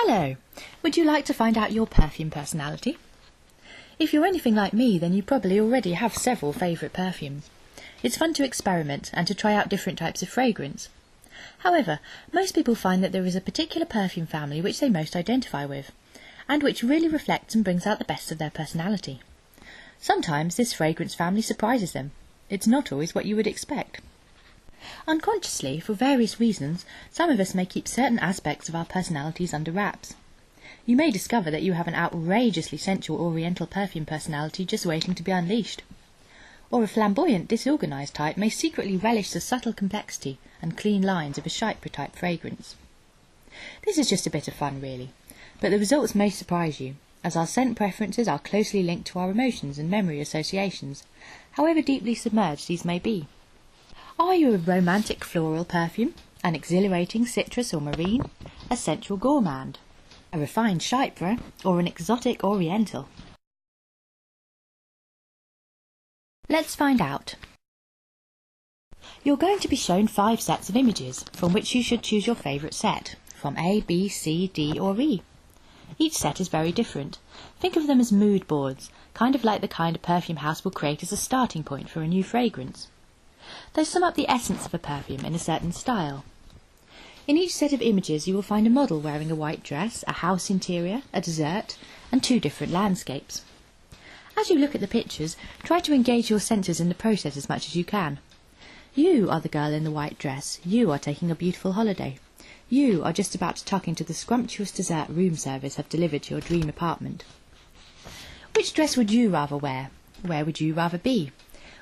Hello! Would you like to find out your perfume personality? If you're anything like me, then you probably already have several favourite perfumes. It's fun to experiment and to try out different types of fragrance. However, most people find that there is a particular perfume family which they most identify with, and which really reflects and brings out the best of their personality. Sometimes this fragrance family surprises them. It's not always what you would expect. Unconsciously, for various reasons, some of us may keep certain aspects of our personalities under wraps. You may discover that you have an outrageously sensual Oriental perfume personality just waiting to be unleashed. Or a flamboyant, disorganised type may secretly relish the subtle complexity and clean lines of a Chypre-type fragrance. This is just a bit of fun, really, but the results may surprise you, as our scent preferences are closely linked to our emotions and memory associations, however deeply submerged these may be. Are you a romantic floral perfume, an exhilarating citrus or marine, a sensual gourmand, a refined Chypre, or an exotic Oriental? Let's find out. You're going to be shown 5 sets of images, from which you should choose your favourite set, from A, B, C, D or E. Each set is very different. Think of them as mood boards, kind of like the kind a perfume house will create as a starting point for a new fragrance. They sum up the essence of a perfume in a certain style. In each set of images you will find a model wearing a white dress, a house interior, a dessert, and 2 different landscapes. As you look at the pictures, try to engage your senses in the process as much as you can. You are the girl in the white dress. You are taking a beautiful holiday. You are just about to tuck into the scrumptious dessert room service have delivered to your dream apartment. Which dress would you rather wear? Where would you rather be?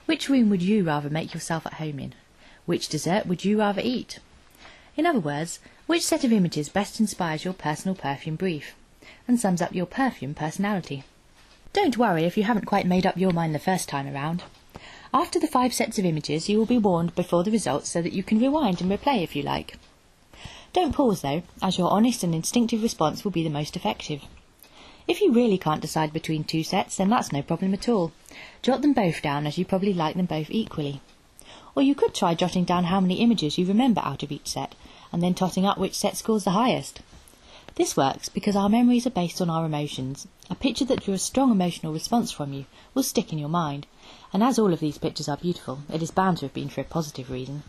Which room would you rather make yourself at home in? Which dessert would you rather eat? In other words, which set of images best inspires your personal perfume brief, and sums up your perfume personality? Don't worry if you haven't quite made up your mind the first time around. After the 5 sets of images, you will be warned before the results so that you can rewind and replay if you like. Don't pause though, as your honest and instinctive response will be the most effective. If you really can't decide between 2 sets, then that's no problem at all. Jot them both down, as you probably like them both equally. Or you could try jotting down how many images you remember out of each set, and then totting up which set scores the highest. This works because our memories are based on our emotions. A picture that drew a strong emotional response from you will stick in your mind, and as all of these pictures are beautiful, it is bound to have been for a positive reason.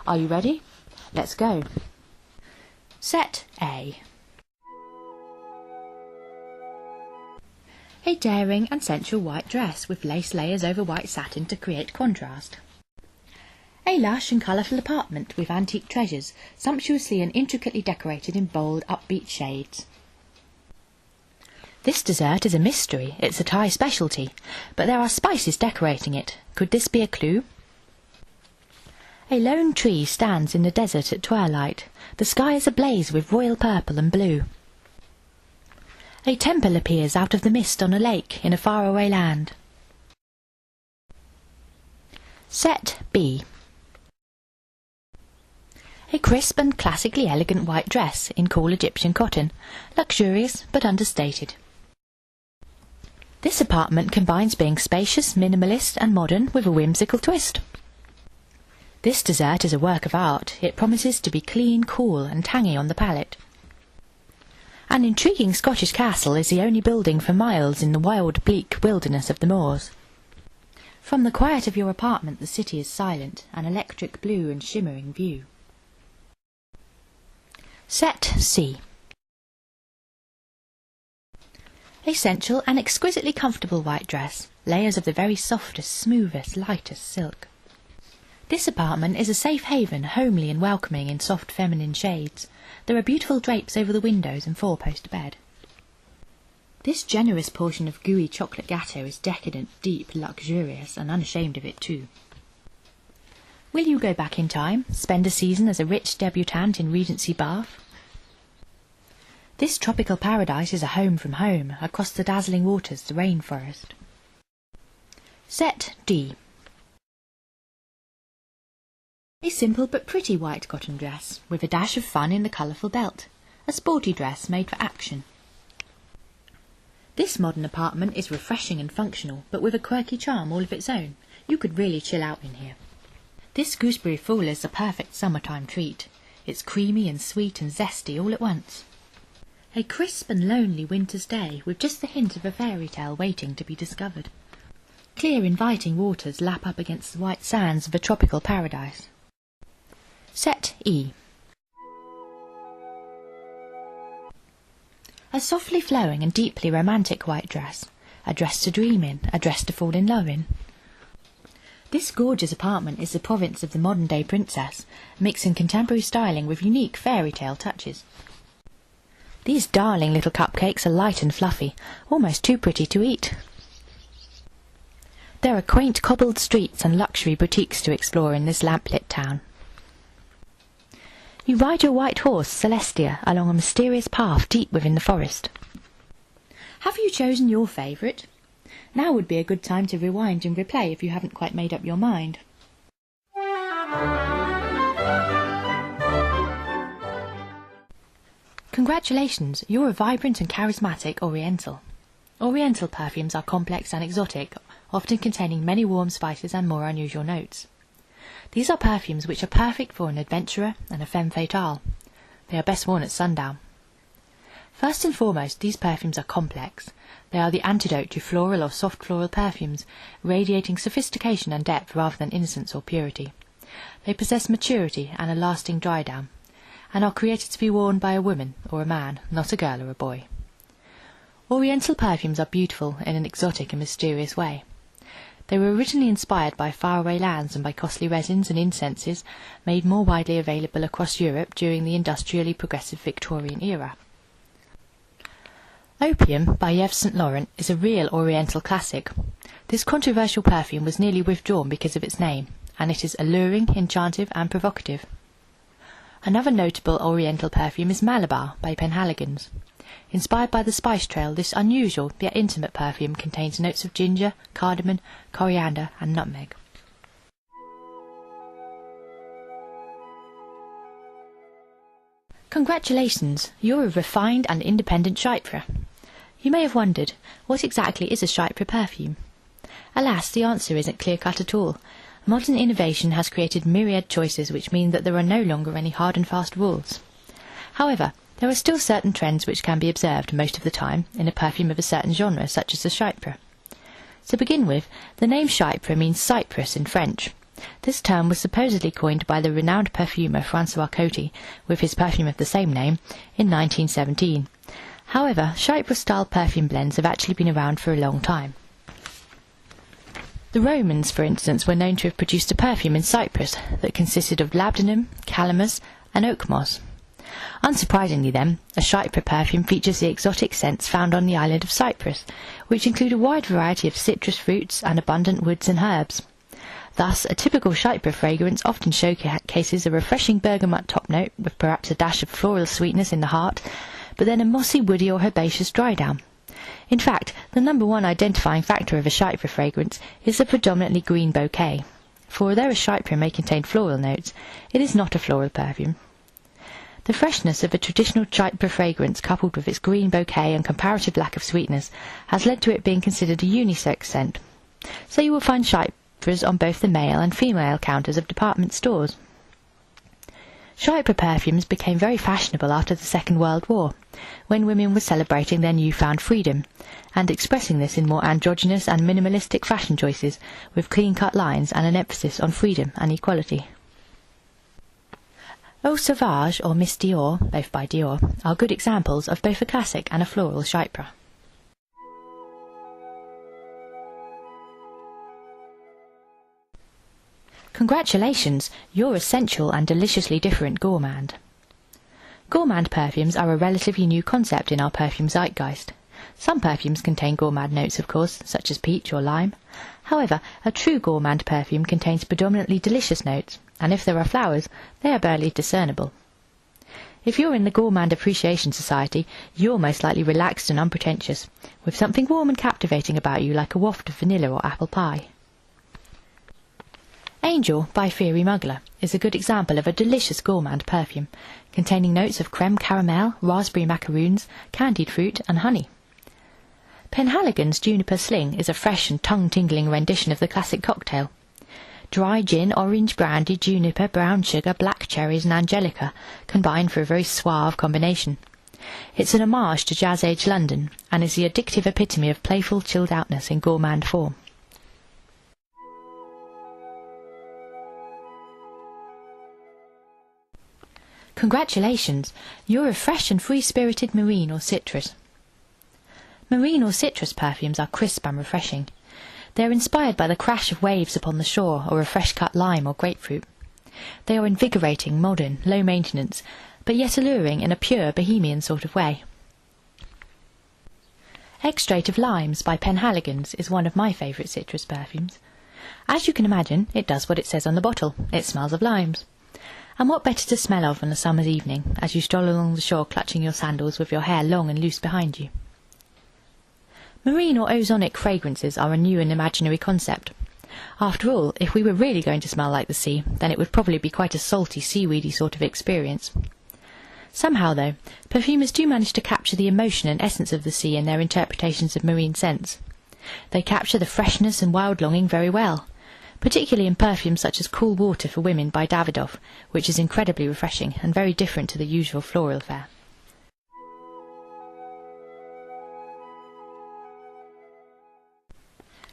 Are you ready? Let's go. Set A. A daring and sensual white dress with lace layers over white satin to create contrast. A lush and colourful apartment with antique treasures, sumptuously and intricately decorated in bold, upbeat shades. This dessert is a mystery. It's a Thai specialty, but there are spices decorating it. Could this be a clue? A lone tree stands in the desert at twilight. The sky is ablaze with royal purple and blue. A temple appears out of the mist on a lake in a faraway land. Set B. A crisp and classically elegant white dress in cool Egyptian cotton, luxurious but understated. This apartment combines being spacious, minimalist and modern with a whimsical twist. This dessert is a work of art. It promises to be clean, cool and tangy on the palate. An intriguing Scottish castle is the only building for miles in the wild, bleak wilderness of the moors. From the quiet of your apartment the city is silent, an electric blue and shimmering view. Set C. A sensual and exquisitely comfortable white dress, layers of the very softest, smoothest, lightest silk. This apartment is a safe haven, homely and welcoming in soft feminine shades. There are beautiful drapes over the windows and 4-post bed. This generous portion of gooey chocolate gâteau is decadent, deep, luxurious and unashamed of it too. Will you go back in time, spend a season as a rich debutante in Regency Bath? This tropical paradise is a home from home, across the dazzling waters, the rainforest. Set D. A simple but pretty white cotton dress, with a dash of fun in the colourful belt. A sporty dress made for action. This modern apartment is refreshing and functional, but with a quirky charm all of its own. You could really chill out in here. This gooseberry fool is a perfect summertime treat. It's creamy and sweet and zesty all at once. A crisp and lonely winter's day with just the hint of a fairy tale waiting to be discovered. Clear, inviting waters lap up against the white sands of a tropical paradise. Set E. A softly flowing and deeply romantic white dress. A dress to dream in, a dress to fall in love in. This gorgeous apartment is the province of the modern-day princess, mixing contemporary styling with unique fairy tale touches. These darling little cupcakes are light and fluffy, almost too pretty to eat. There are quaint cobbled streets and luxury boutiques to explore in this lamp-lit town. You ride your white horse, Celestia, along a mysterious path deep within the forest. Have you chosen your favourite? Now would be a good time to rewind and replay if you haven't quite made up your mind. Congratulations, you're a vibrant and charismatic Oriental. Oriental perfumes are complex and exotic, often containing many warm spices and more unusual notes. These are perfumes which are perfect for an adventurer and a femme fatale. They are best worn at sundown. First and foremost, these perfumes are complex. They are the antidote to floral or soft floral perfumes, radiating sophistication and depth rather than innocence or purity. They possess maturity and a lasting dry down, and are created to be worn by a woman or a man, not a girl or a boy. Oriental perfumes are beautiful in an exotic and mysterious way. They were originally inspired by faraway lands and by costly resins and incenses made more widely available across Europe during the industrially progressive Victorian era. Opium by Yves Saint Laurent is a real Oriental classic. This controversial perfume was nearly withdrawn because of its name, and it is alluring, enchantive and provocative. Another notable Oriental perfume is Malabar by Penhaligon's. Inspired by the spice trail, this unusual yet intimate perfume contains notes of ginger, cardamom, coriander and nutmeg. Congratulations, you're a refined and independent Chypre. You may have wondered, what exactly is a Chypre perfume? Alas, the answer isn't clear-cut at all. Modern innovation has created myriad choices which mean that there are no longer any hard and fast rules. However, there are still certain trends which can be observed most of the time in a perfume of a certain genre, such as the Chypre. To begin with, the name Chypre means Cyprus in French. This term was supposedly coined by the renowned perfumer François Coty with his perfume of the same name in 1917. However, Chypre-style perfume blends have actually been around for a long time. The Romans, for instance, were known to have produced a perfume in Cyprus that consisted of labdanum, calamus and oak moss. Unsurprisingly then, a Chypre perfume features the exotic scents found on the island of Cyprus, which include a wide variety of citrus fruits and abundant woods and herbs. Thus, a typical Chypre fragrance often showcases a refreshing bergamot top note with perhaps a dash of floral sweetness in the heart, but then a mossy, woody or herbaceous dry down. In fact, the number one identifying factor of a Chypre fragrance is the predominantly green bouquet, for although a Chypre may contain floral notes, it is not a floral perfume. The freshness of a traditional Chypre fragrance coupled with its green bouquet and comparative lack of sweetness has led to it being considered a unisex scent, so you will find Chypres on both the male and female counters of department stores. Chypre perfumes became very fashionable after the Second World War, when women were celebrating their newfound freedom, and expressing this in more androgynous and minimalistic fashion choices, with clean-cut lines and an emphasis on freedom and equality. Eau Sauvage or Miss Dior, both by Dior, are good examples of both a classic and a floral Chypre. Congratulations, you're a sensual and deliciously different gourmand. Gourmand perfumes are a relatively new concept in our perfume zeitgeist. Some perfumes contain gourmand notes, of course, such as peach or lime. However, a true gourmand perfume contains predominantly delicious notes, and if there are flowers, they are barely discernible. If you're in the Gourmand Appreciation Society, you're most likely relaxed and unpretentious, with something warm and captivating about you like a waft of vanilla or apple pie. Angel by Fiery Mugler is a good example of a delicious gourmand perfume, containing notes of creme caramel, raspberry macaroons, candied fruit and honey. Penhaligon's Juniper Sling is a fresh and tongue-tingling rendition of the classic cocktail. Dry gin, orange brandy, juniper, brown sugar, black cherries and angelica combine for a very suave combination. It's an homage to jazz-age London and is the addictive epitome of playful chilled-outness in gourmand form. Congratulations! You're a fresh and free-spirited marine or citrus. Marine or citrus perfumes are crisp and refreshing. They are inspired by the crash of waves upon the shore or a fresh-cut lime or grapefruit. They are invigorating, modern, low-maintenance, but yet alluring in a pure, bohemian sort of way. Extrait of Limes by Penhaligon's is one of my favourite citrus perfumes. As you can imagine, it does what it says on the bottle. It smells of limes. And what better to smell of on a summer's evening, as you stroll along the shore clutching your sandals with your hair long and loose behind you? Marine or ozonic fragrances are a new and imaginary concept. After all, if we were really going to smell like the sea, then it would probably be quite a salty, seaweedy sort of experience. Somehow, though, perfumers do manage to capture the emotion and essence of the sea in their interpretations of marine scents. They capture the freshness and wild longing very well, particularly in perfumes such as Cool Water for Women by Davidoff, which is incredibly refreshing and very different to the usual floral fare.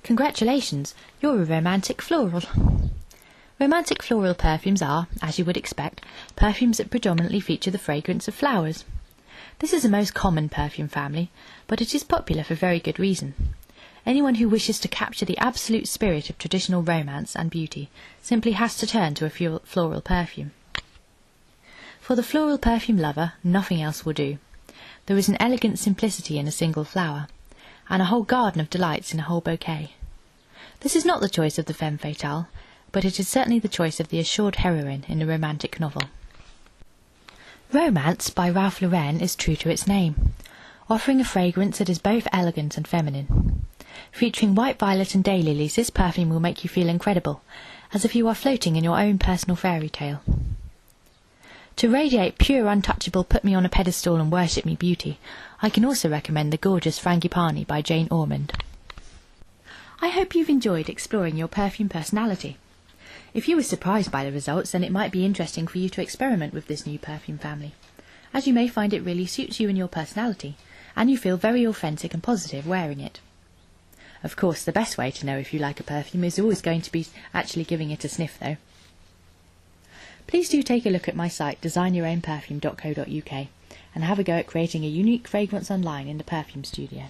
Congratulations, you're a romantic floral. Romantic floral perfumes are, as you would expect, perfumes that predominantly feature the fragrance of flowers. This is the most common perfume family, but it is popular for very good reason. Anyone who wishes to capture the absolute spirit of traditional romance and beauty simply has to turn to a floral perfume. For the floral perfume lover, nothing else will do. There is an elegant simplicity in a single flower, and a whole garden of delights in a whole bouquet. This is not the choice of the femme fatale, but it is certainly the choice of the assured heroine in a romantic novel. Romance by Ralph Lauren is true to its name, offering a fragrance that is both elegant and feminine. Featuring white violet and daylilies, this perfume will make you feel incredible, as if you are floating in your own personal fairy tale. To radiate pure, untouchable, put-me-on-a-pedestal-and-worship-me beauty, I can also recommend the gorgeous Frangipani by Jane Ormond. I hope you've enjoyed exploring your perfume personality. If you were surprised by the results, then it might be interesting for you to experiment with this new perfume family, as you may find it really suits you and your personality, and you feel very authentic and positive wearing it. Of course, the best way to know if you like a perfume is always going to be actually giving it a sniff, though. Please do take a look at my site, designyourownperfume.co.uk, and have a go at creating a unique fragrance online in the Perfume Studio.